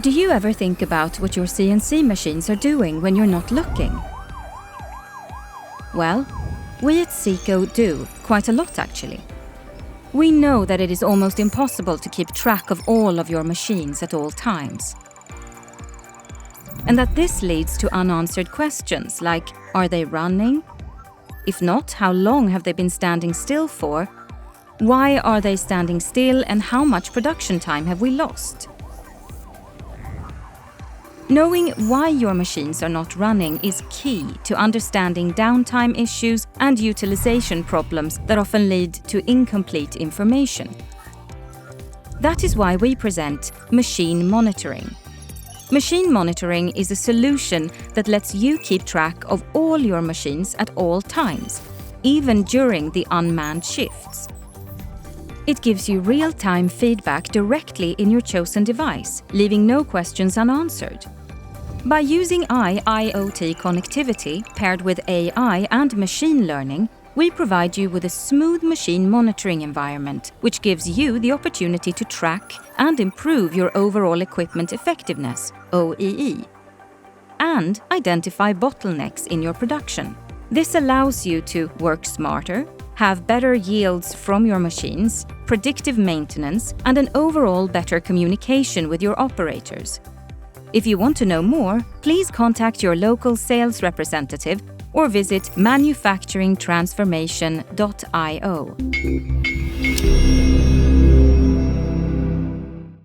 Do you ever think about what your CNC machines are doing when you're not looking? Well, we at Seco do, quite a lot actually. We know that it is almost impossible to keep track of all of your machines at all times. And that this leads to unanswered questions like, are they running? If not, how long have they been standing still for? Why are they standing still and how much production time have we lost? Knowing why your machines are not running is key to understanding downtime issues and utilization problems that often lead to incomplete information. That is why we present machine monitoring. Machine monitoring is a solution that lets you keep track of all your machines at all times, even during the unmanned shifts. It gives you real-time feedback directly in your chosen device, leaving no questions unanswered. By using IoT connectivity paired with AI and machine learning, we provide you with a smooth machine monitoring environment, which gives you the opportunity to track and improve your overall equipment effectiveness, OEE, and identify bottlenecks in your production. This allows you to work smarter, have better yields from your machines, predictive maintenance, and an overall better communication with your operators. If you want to know more, please contact your local sales representative or visit manufacturingtransformation.io.